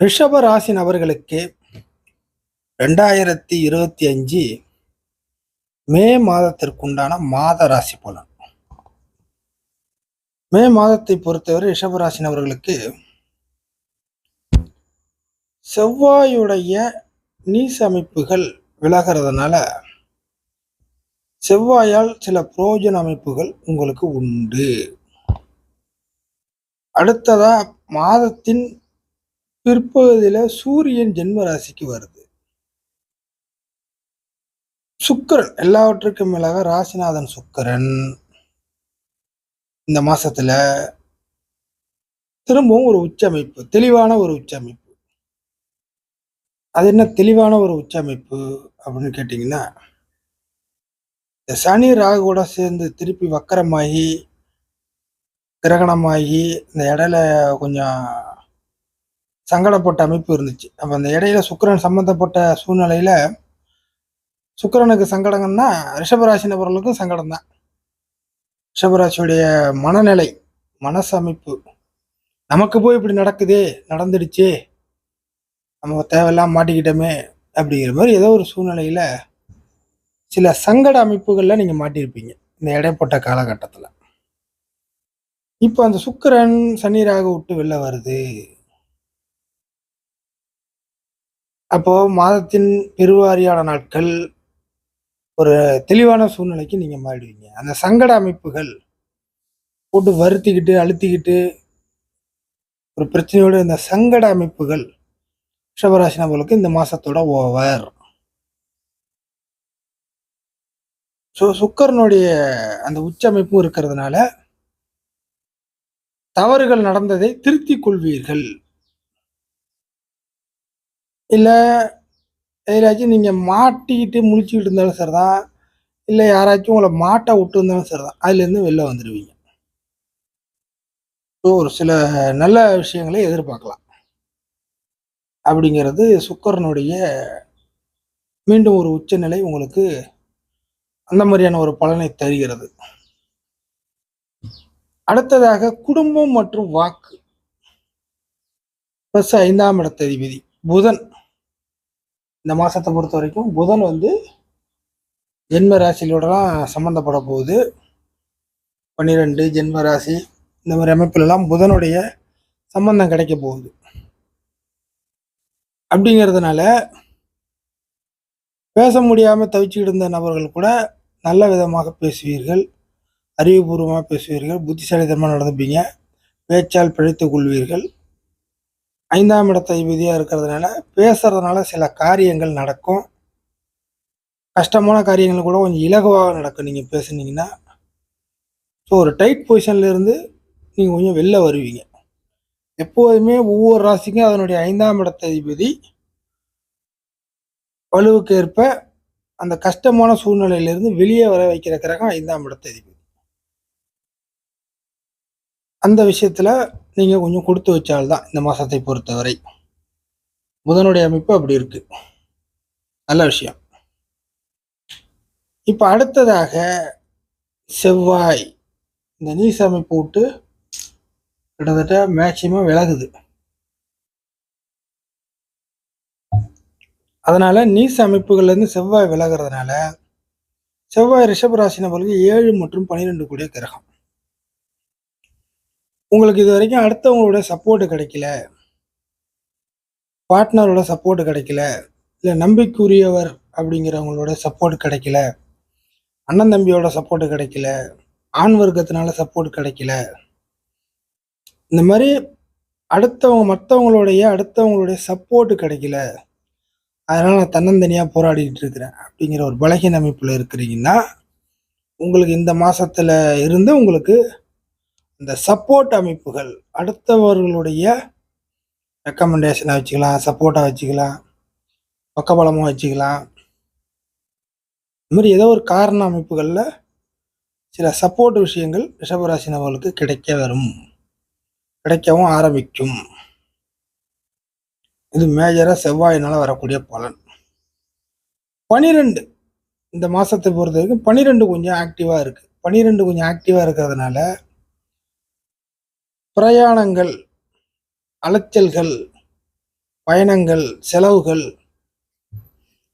ரிஷப ராசி நபர்களுக்கு 2025 மே மாதத்திற்குண்டான மாத ராசி பலன். மே மாதத்தை பொறுத்தவரை ரிஷபராசி நபர்களுக்கு செவ்வாயுடைய நீச அமைப்புகள் விலகிறதுனால செவ்வாயால் சில புரோஜன அமைப்புகள் உங்களுக்கு உண்டு. அடுத்ததா மாதத்தின் பிற்பகுதியில சூரியன் ஜென்ம ராசிக்கு வருது. சுக்கிரன் எல்லாவற்றுக்கும் மேலாக ராசிநாதன் சுக்கிரன் இந்த மாசத்துல திரும்பவும் ஒரு உச்சமைப்பு, தெளிவான ஒரு உச்சமைப்பு. அது என்ன தெளிவான ஒரு உச்சமைப்பு அப்படின்னு கேட்டீங்கன்னா, இந்த சனி ராகு கூட சேர்ந்து திருப்பி வக்கரமாகி கிரகணமாகி இந்த இடையில கொஞ்சம் சங்கடப்பட்ட அமைப்பு இருந்துச்சு. அப்ப அந்த இடையில சுக்கிரன் சம்பந்தப்பட்ட சூழ்நிலையில சுக்கிரனுக்கு சங்கடங்கன்னா ரிஷபராசி நபர்களுக்கும் சங்கடம் தான். ரிஷபராசியுடைய மனநிலை, மனசு அமைப்பு, நமக்கு போய் இப்படி நடக்குதே, நடந்துடுச்சே, நம்ம தேவையில்லாம மாட்டிக்கிட்டோமே அப்படிங்கிற மாதிரி ஏதோ ஒரு சூழ்நிலையில சில சங்கட அமைப்புகள்ல நீங்க மாட்டியிருப்பீங்க இந்த இடைப்பட்ட காலகட்டத்துல. இப்போ அந்த சுக்கிரன் சனி ராகு விட்டு வெளில வருது. அப்போ மாதத்தின் பெருவாரியான நாட்கள் ஒரு தெளிவான சூழ்நிலைக்கு நீங்க மாறிடுவீங்க. அந்த சங்கட அமைப்புகள் போட்டு வருத்திக்கிட்டு அழுத்திக்கிட்டு ஒரு பிரச்சனையோட இந்த சங்கட அமைப்புகள் ரிஷபராசி நபர்களுக்கு இந்த மாசத்தோட ஓவர். ஸோ சுக்கரனுடைய அந்த உச்சமைப்பும் இருக்கிறதுனால தவறுகள் நடந்ததை திருத்திக் கொள்வீர்கள். இல்ல எதாச்சும் நீங்க மாட்டிக்கிட்டு முழிச்சுக்கிட்டு இருந்தாலும் சரிதான், இல்லை யாராச்சும் உங்களை மாட்ட விட்டு இருந்தாலும் சரிதான், அதுல இருந்து வெளில வந்துடுவீங்க. ஸோ ஒரு சில நல்ல விஷயங்களை எதிர்பார்க்கலாம். அப்படிங்கிறது சுக்கரனுடைய மீண்டும் ஒரு உச்சநிலை உங்களுக்கு அந்த மாதிரியான ஒரு பலனை தருகிறது. அடுத்ததாக குடும்பம் மற்றும் வாக்கு பிளஸ் 5ஆம் இடத்த அதிபதி புதன். இந்த மாசத்தை பொறுத்த வரைக்கும் புதன் ஜென்ம ராசியிலோடலாம் சம்பந்தப்பட போகுது. 12 ஜென்ம ராசி இந்த மாதிரி அமைப்புல எல்லாம் புதனுடைய சம்பந்தம் கிடைக்க போகுது. அப்படிங்கிறதுனால பேச முடியாம தவிச்சுக்கிட்டு இருந்த நபர்கள் கூட நல்ல விதமாக பேசுவீர்கள், அறிவுபூர்வமாக பேசுவீர்கள், புத்திசாலித்தனமாக நடந்துப்பீங்க, பேச்சால் பிழைத்துக் கொள்வீர்கள். 5ஆம் இடத்த அதிபதியாக இருக்கிறதுனால பேசுறதுனால சில காரியங்கள் நடக்கும். கஷ்டமான காரியங்கள் கூட கொஞ்சம் இலகுவாக நடக்கும் நீங்கள் பேசுனீங்கன்னா. ஸோ ஒரு டைட் பொசிஷன்ல இருந்து நீங்கள் கொஞ்சம் வெளில வருவீங்க. எப்போதுமே ஒவ்வொரு ராசிக்கும் அதனுடைய 5ஆம் இடத்த அதிபதி வலுவுக்கு ஏற்ப அந்த கஷ்டமான சூழ்நிலையிலிருந்து வெளியே வர வைக்கிற கிரகம் 5ஆம் இடத்த அதிபதி. அந்த விஷயத்துல நீங்க கொஞ்சம் கொடுத்து வச்சால்தான் இந்த மாசத்தை பொறுத்தவரை. புதனுடைய அமைப்பு அப்படி இருக்கு, நல்ல விஷயம். இப்ப அடுத்ததாக செவ்வாய் இந்த நீச அமைப்பு விட்டு கிட்டத்தட்ட மேக்சிமம் விலகுது. அதனால நீச அமைப்புகள்ல இருந்து செவ்வாய் விலகிறதுனால செவ்வாய் ரிஷபராசி நபர்களுக்கு 7 மற்றும் 12 கூடிய கிரகம். உங்களுக்கு இது வரைக்கும் அடுத்தவங்களோட சப்போர்ட் கிடைக்கல, பார்ட்னரோட சப்போர்ட் கிடைக்கல, இல்லை நம்பிக்கைக்குரியவர் அப்படிங்கிறவங்களோட சப்போர்ட் கிடைக்கல, அண்ணன் தம்பியோட சப்போர்ட் கிடைக்கல, ஆண் வர்க்கத்தினால சப்போர்ட் கிடைக்கல, இந்த மாதிரி அடுத்தவங்களுடைய சப்போர்ட் கிடைக்கல, அதனால நான் தன்னந்தனியா போராடிட்டு இருக்கிறேன் அப்படிங்கிற ஒரு பலகீன அமைப்புல இருக்கிறீங்கன்னா உங்களுக்கு இந்த மாசத்துல இருந்து உங்களுக்கு இந்த சப்போர்ட் அமைப்புகள் அடுத்தவர்களுடைய ரெக்கமெண்டேஷனை வச்சுக்கலாம், சப்போர்ட்டா வச்சுக்கலாம், பக்கபலமா வச்சுக்கலாம். இந்த மாதிரி ஏதோ ஒரு காரண அமைப்புகள்ல சில சப்போர்ட் விஷயங்கள் ரிஷபராசி நபர்களுக்கு கிடைக்கவும் ஆரம்பிக்கும். இது மேஜரா செவ்வாயினால வரக்கூடிய பலன். 12 இந்த மாசத்தை பொறுத்த வரைக்கும் 12 கொஞ்சம் ஆக்டிவா இருக்கு. 12 கொஞ்சம் ஆக்டிவா இருக்கிறதுனால பிரயாணங்கள், அலைச்சல்கள், பயணங்கள், செலவுகள்,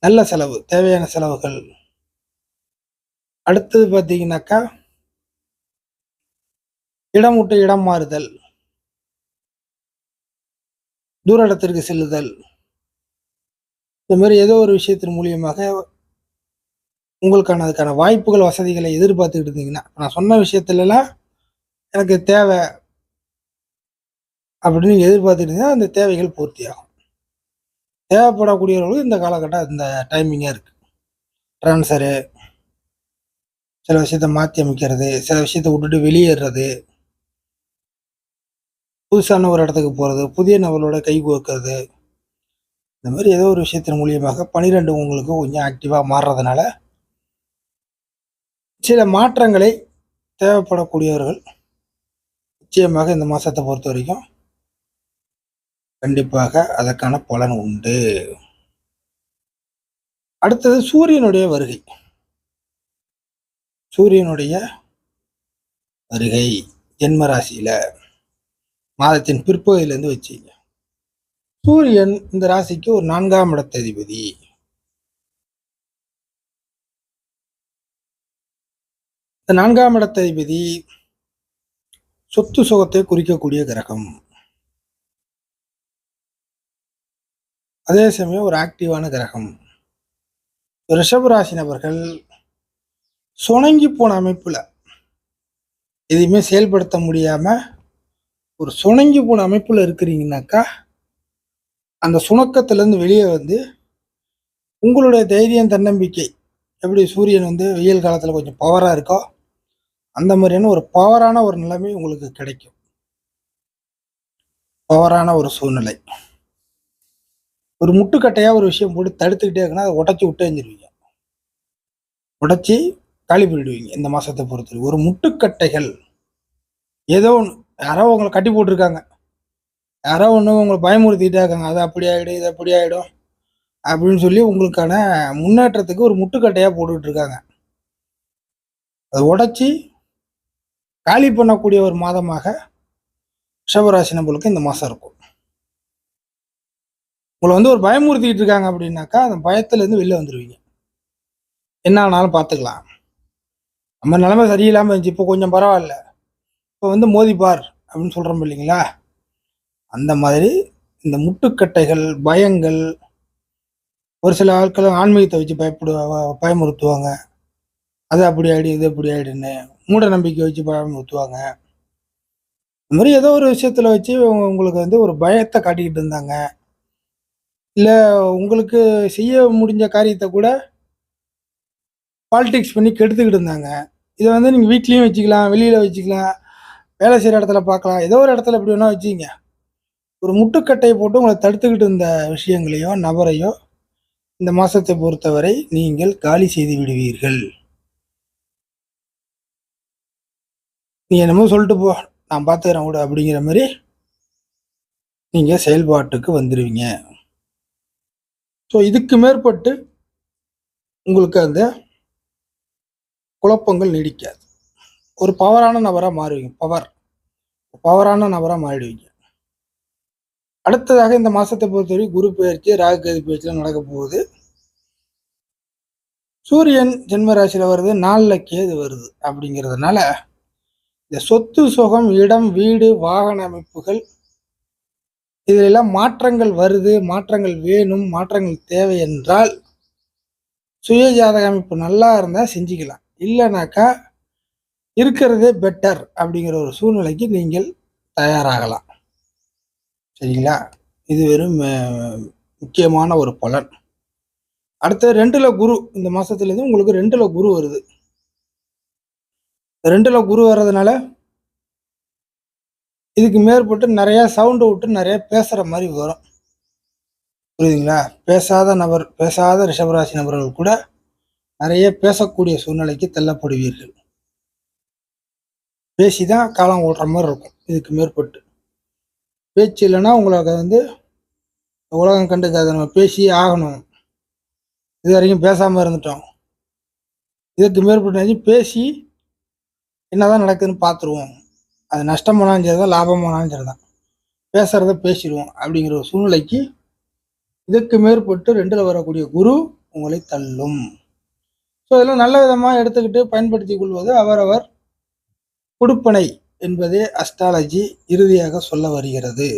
நல்ல செலவு, தேவையான செலவுகள். அடுத்தது பார்த்தீங்கன்னாக்கா, இடம் விட்டு இடம் மாறுதல், தூர இடத்திற்கு செல்லுதல், இந்த மாதிரி ஏதோ ஒரு விஷயத்தின் மூலியமாக அதுக்கான வாய்ப்புகள், வசதிகளை எதிர்பார்த்துக்கிட்டு இருந்தீங்கன்னா, நான் சொன்ன விஷயத்துலலாம் எனக்கு தேவை அப்படின்னு நீங்க எதிர்பார்த்துட்டு இருந்தீங்கன்னா, அந்த தேவைகள் பூர்த்தியாகும். தேவைப்படக்கூடியவர்களுக்கு இந்த காலகட்டம் இந்த டைமிங்கா இருக்கு. ட்ரான்ஸ்ஃபரு, சில விஷயத்த மாற்றி அமைக்கிறது, சில விஷயத்த விட்டுட்டு வெளியேறது, புதுசான ஒரு இடத்துக்கு போறது, புதிய நபர்களோட கை கோர்க்கிறது, இந்த மாதிரி ஏதோ ஒரு விஷயத்தின் மூலியமாக 12 உங்களுக்கு கொஞ்சம் ஆக்டிவா மாறுறதுனால சில மாற்றங்களை தேவைப்படக்கூடியவர்கள் நிச்சயமாக இந்த மாசத்தை பொறுத்த வரைக்கும் கண்டிப்பாக அதற்கான பலன் உண்டு. அடுத்தது சூரியனுடைய வருகை. சூரியனுடைய வருகை ஜென்ம ராசியில மாதத்தின் பிற்பகுதியிலிருந்து வச்சுங்க. சூரியன் இந்த ராசிக்கு ஒரு 4ஆம் இடத்த அதிபதி. இந்த 4ஆம் இடத்த அதிபதி சொத்து சுகத்தை குறிக்கக்கூடிய கிரகம். அதே சமயம் ஒரு ஆக்டிவான கிரகம். ரிஷபராசி நபர்கள் சுணங்கி போன அமைப்புல எதையுமே செயல்படுத்த முடியாம ஒரு சுணங்கி போன அமைப்புல இருக்கிறீங்கன்னாக்கா, அந்த சுணக்கத்திலிருந்து வெளியே வந்து உங்களுடைய தைரியம், தன்னம்பிக்கை, எப்படி சூரியன் வந்து வெயில் காலத்துல கொஞ்சம் பவரா இருக்கோ அந்த மாதிரியான ஒரு பவரான ஒரு நிலைமை உங்களுக்கு கிடைக்கும். பவரான ஒரு சூழ்நிலை. ஒரு முட்டுக்கட்டையா ஒரு விஷயம் போட்டு தடுத்துக்கிட்டே இருக்குன்னா அதை உடச்சி விட்டு எஞ்சிருவீங்க. உடச்சி காலி பண்ணிடுவீங்க. இந்த மாசத்தை பொறுத்து ஒரு முட்டுக்கட்டைகள் ஏதோ ஒன்று, யாரோ உங்களை கட்டி போட்டிருக்காங்க, யாரோ ஒன்று உங்களை பயமுறுத்திட்டே இருக்காங்க, அது அப்படி ஆகிடும், இது அப்படி ஆகிடும் அப்படின்னு சொல்லி உங்களுக்கான முன்னேற்றத்துக்கு ஒரு முட்டுக்கட்டையா போட்டுக்கிட்டு இருக்காங்க. அதை உடச்சி காலி பண்ணக்கூடிய ஒரு மாதமாக ரிஷபராசி நபர்களுக்கு இந்த மாதம் இருக்கும். உங்களை வந்து ஒரு பயமுறுத்திக்கிட்டு இருக்காங்க அப்படின்னாக்கா அந்த பயத்துலேருந்து வெளில வந்துடுவீங்க. என்ன ஆனாலும் பார்த்துக்கலாம், நம்ம நிலைமை சரியில்லாமல் இருந்துச்சு, இப்போ கொஞ்சம் பரவாயில்ல, இப்போ வந்து மோதிப்பார் அப்படின்னு சொல்கிறோம் இல்லைங்களா, அந்த மாதிரி இந்த முட்டுக்கட்டைகள், பயங்கள், ஒரு சில ஆட்கள் ஆன்மீகத்தை வச்சு பயமுறுத்துவாங்க, அது அப்படி ஆயிடு, இது அப்படி ஆயிடுன்னு மூட நம்பிக்கை வச்சு பயமுறுத்துவாங்க. இந்த மாதிரி ஏதோ ஒரு விஷயத்துல வச்சு உங்களுக்கு வந்து ஒரு பயத்தை காட்டிக்கிட்டு இருந்தாங்க. இல்லை உங்களுக்கு செய்ய முடிஞ்ச காரியத்தை கூட பாலிடிக்ஸ் பண்ணி கெடுத்துக்கிட்டு இருந்தாங்க. இதை வந்து நீங்கள் வீட்லேயும் வச்சுக்கலாம், வெளியில் வச்சுக்கலாம், வேலை செய்கிற இடத்துல பார்க்கலாம், ஏதோ ஒரு இடத்துல எப்படி வேணால் வச்சுங்க. ஒரு முட்டுக்கட்டையை போட்டு உங்களை தடுத்துக்கிட்டு இருந்த விஷயங்களையோ நபரையோ இந்த மாதத்தை பொறுத்தவரை நீங்கள் காலி செய்து விடுவீர்கள். நீ என்னமோ சொல்லிட்டு போ, நான் பார்த்துக்கிறேன் கூட அப்படிங்கிற மாதிரி நீங்கள் செயல்பாட்டுக்கு வந்துடுவீங்க. ஸோ இதுக்கு மேற்பட்டு உங்களுக்கு அந்த குழப்பங்கள் நீடிக்காது. ஒரு பவரான நபராக மாறுவீங்க. பவரான நபராக மாறிடுவீங்க. அடுத்ததாக இந்த மாசத்தை பொறுத்தவரை குரு பயிற்சி, ராகு கேது பயிற்சிலாம் நடக்க போகுது. சூரியன் ஜென்ம ராசியில வருது, 4ல் கேது வருது. அப்படிங்கிறதுனால இந்த சொத்து சுகம், இடம், வீடு, வாகன அமைப்புகள் இதிலெல்லாம் மாற்றங்கள் வருது. மாற்றங்கள் வேணும், மாற்றங்கள் தேவை என்றால் சுய ஜாதக அமைப்பு நல்லா இருந்தால் செஞ்சுக்கலாம். இல்லைனாக்கா இருக்கிறதே பெட்டர் அப்படிங்கிற ஒரு சூழ்நிலைக்கு நீங்கள் தயாராகலாம். சரிங்களா? இது வெறும் முக்கியமான ஒரு பலன். அடுத்து 2ல் குரு. இந்த மாசத்துலேருந்து உங்களுக்கு 2ல் குரு வருது. 2ல் குரு வர்றதுனால இதுக்கு மேற்பட்டு நிறைய சவுண்டு விட்டு நிறைய பேசுற மாதிரி வரும். புரியுதுங்களா? பேசாத ரிஷபராசி நபர்கள் கூட நிறைய பேசக்கூடிய சூழ்நிலைக்கு தள்ளப்படுவீர்கள். பேசிதான் காலம் ஓட்டுற மாதிரி இருக்கும். இதுக்கு மேற்பட்டு பேச்சு இல்லைன்னா உங்களுக்கு வந்து உலகம் கண்டுக்காது. நம்ம பேசியே ஆகணும். இது வரைக்கும் பேசாமல் இருந்துட்டோம். இதுக்கு மேற்பட்டு பேசி என்னதான் நடக்குதுன்னு பார்த்துருவோம். அது நஷ்டம் போனாலும் சரிதான், லாபம் போனாலும் சரிதான், பேசுறத பேசிடுவோம் அப்படிங்கிற ஒரு சூழ்நிலைக்கு இதுக்கு மேற்பட்டு 2ல் வரக்கூடிய குரு உங்களை தள்ளும். ஸோ இதெல்லாம் நல்ல விதமாக எடுத்துக்கிட்டு பயன்படுத்தி கொள்வது அவரவர் கொடுப்பனை என்பதே அஸ்ட்ராலஜி இறுதியாக சொல்ல வருகிறது.